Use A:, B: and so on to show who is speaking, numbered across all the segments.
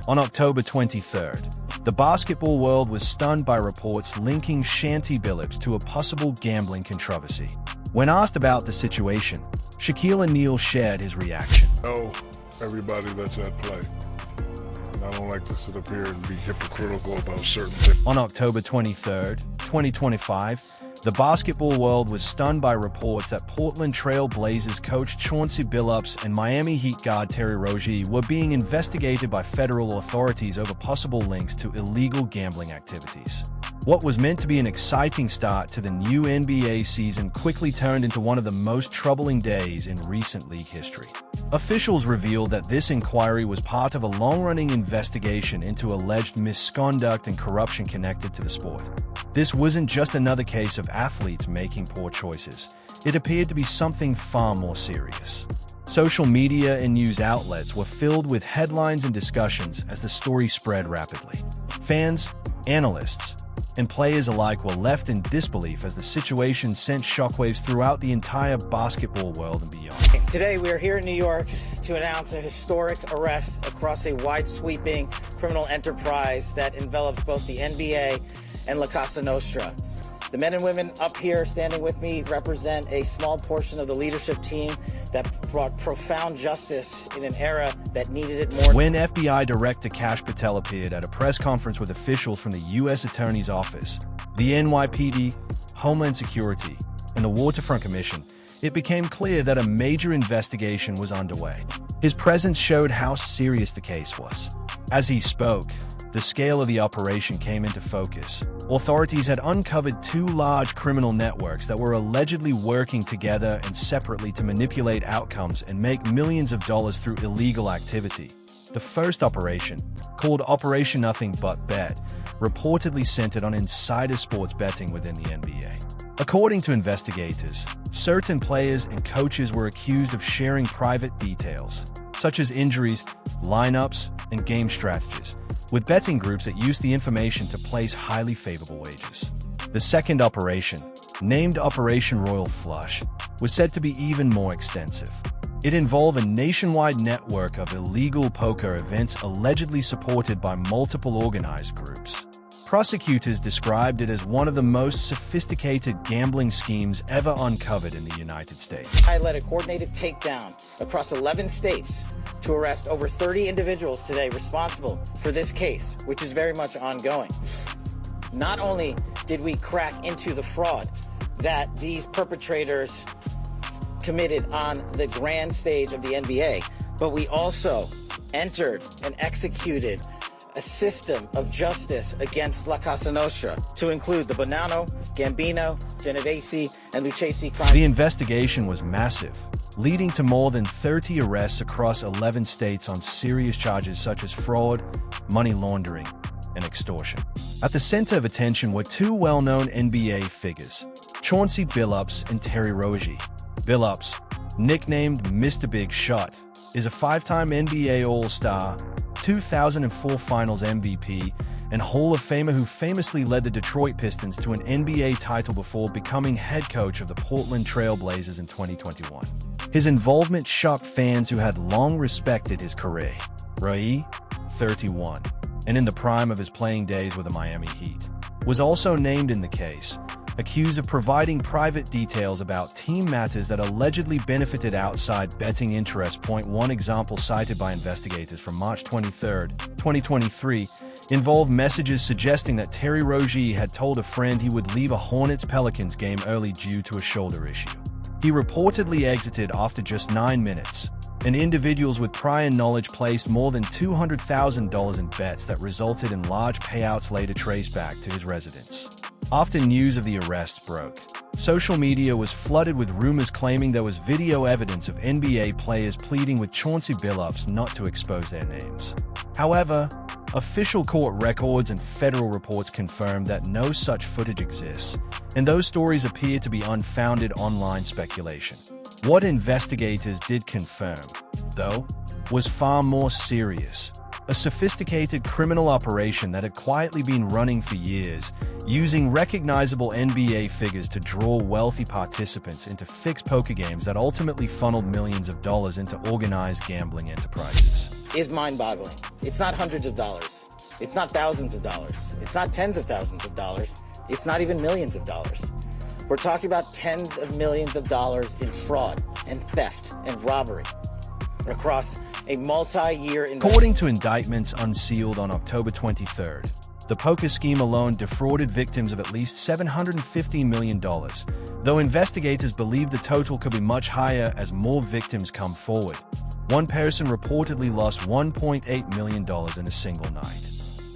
A: On October 23rd, the basketball world was stunned by reports linking Shanti Billups to a possible gambling controversy. When asked about the situation, Shaquille O'Neal shared his reaction.
B: Oh, everybody that's at play. And I don't like to sit up here and be hypocritical about certain things.
A: On October 23rd, 2025, the basketball world was stunned by reports that Portland Trail Blazers coach Chauncey Billups and Miami Heat guard Terry Rozier were being investigated by federal authorities over possible links to illegal gambling activities. What was meant to be an exciting start to the new NBA season quickly turned into one of the most troubling days in recent league history. Officials revealed that this inquiry was part of a long-running investigation into alleged misconduct and corruption connected to the sport. This wasn't just another case of athletes making poor choices. It appeared to be something far more serious. Social media and news outlets were filled with headlines and discussions as the story spread rapidly. Fans, analysts, and players alike were left in disbelief as the situation sent shockwaves throughout the entire basketball world and beyond.
C: Today we are here in New York to announce a historic arrest across a wide-sweeping criminal enterprise that envelops both the NBA and La Casa Nostra. The men and women up here standing with me represent a small portion of the leadership team that brought profound justice in an era that needed it more.
A: When FBI Director Kash Patel appeared at a press conference with officials from the U.S. Attorney's Office, the NYPD, Homeland Security, and the Waterfront Commission, it became clear that a major investigation was underway. His presence showed how serious the case was. As he spoke, the scale of the operation came into focus. Authorities had uncovered two large criminal networks that were allegedly working together and separately to manipulate outcomes and make millions of dollars through illegal activity. The first operation, called Operation Nothing But Bet, reportedly centered on insider sports betting within the NBA. According to investigators, certain players and coaches were accused of sharing private details, such as injuries, lineups, and game strategies, with betting groups that used the information to place highly favorable wagers. The second operation, named Operation Royal Flush, was said to be even more extensive. It involved a nationwide network of illegal poker events allegedly supported by multiple organized groups. Prosecutors described it as one of the most sophisticated gambling schemes ever uncovered in the United States.
C: I led a coordinated takedown across 11 states to arrest over 30 individuals today responsible for this case, which is very much ongoing. Not only did we crack into the fraud that these perpetrators committed on the grand stage of the NBA, but we also entered and executed a system of justice against La Casa Nostra, to include the Bonanno, Gambino, Genovese, and Lucchese crime.
A: The investigation was massive, leading to more than 30 arrests across 11 states on serious charges such as fraud, money laundering, and extortion. At the center of attention were two well-known NBA figures, Chauncey Billups and Terry Rozier. Billups, nicknamed Mr. Big Shot, is a five-time NBA All-Star, 2004 Finals MVP, and Hall of Famer who famously led the Detroit Pistons to an NBA title before becoming head coach of the Portland Trail Blazers in 2021. His involvement shocked fans who had long respected his career. Rozier, 31, and in the prime of his playing days with the Miami Heat, was also named in the case, accused of providing private details about team matters that allegedly benefited outside betting interests. One example cited by investigators from March 23, 2023, involved messages suggesting that Terry Rozier had told a friend he would leave a Hornets-Pelicans game early due to a shoulder issue. He reportedly exited after just 9 minutes, and individuals with prior knowledge placed more than $200,000 in bets that resulted in large payouts later traced back to his residence. After news of the arrests broke, social media was flooded with rumors claiming there was video evidence of NBA players pleading with Chauncey Billups not to expose their names. However, official court records and federal reports confirmed that no such footage exists, and those stories appear to be unfounded online speculation. What investigators did confirm, though, was far more serious. A sophisticated criminal operation that had quietly been running for years, using recognizable NBA figures to draw wealthy participants into fixed poker games that ultimately funneled millions of dollars into organized gambling enterprises.
C: is mind-boggling. It's not hundreds of dollars. It's not thousands of dollars. It's not tens of thousands of dollars. It's not even millions of dollars. We're talking about tens of millions of dollars in fraud and theft and robbery across a multi-year
A: According to indictments unsealed on October 23rd, the poker scheme alone defrauded victims of at least $750 million, though investigators believe the total could be much higher as more victims come forward. One person reportedly lost $1.8 million in a single night.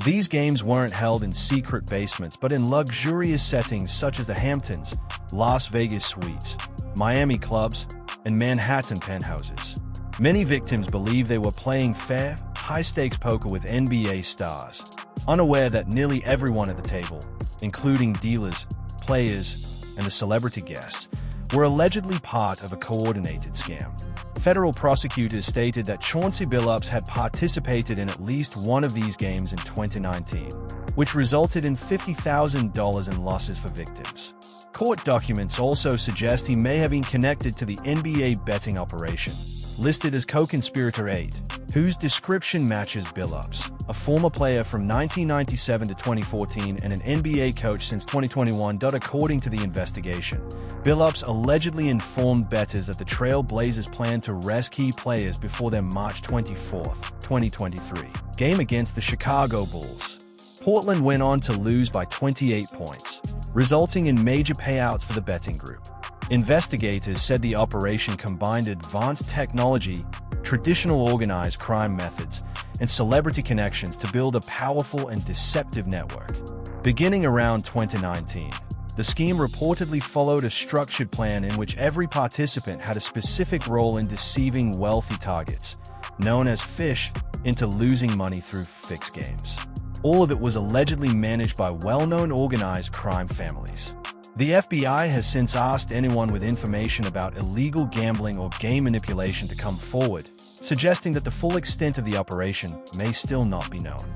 A: These games weren't held in secret basements but in luxurious settings such as the Hamptons, Las Vegas suites, Miami clubs, and Manhattan penthouses. Many victims believe they were playing fair, high-stakes poker with NBA stars, unaware that nearly everyone at the table, including dealers, players, and the celebrity guests, were allegedly part of a coordinated scam. Federal prosecutors stated that Chauncey Billups had participated in at least one of these games in 2019, which resulted in $50,000 in losses for victims. Court documents also suggest he may have been connected to the NBA betting operation, listed as co-conspirator 8, whose description matches Billups, a former player from 1997 to 2014 and an NBA coach since 2021. According to the investigation, Billups allegedly informed bettors that the Trail Blazers planned to rest key players before their March 24, 2023 game against the Chicago Bulls. Portland went on to lose by 28 points, resulting in major payouts for the betting group. Investigators said the operation combined advanced technology, traditional organized crime methods, and celebrity connections to build a powerful and deceptive network. Beginning around 2019, the scheme reportedly followed a structured plan in which every participant had a specific role in deceiving wealthy targets, known as fish, into losing money through fixed games. All of it was allegedly managed by well-known organized crime families. The FBI has since asked anyone with information about illegal gambling or game manipulation to come forward, suggesting that the full extent of the operation may still not be known.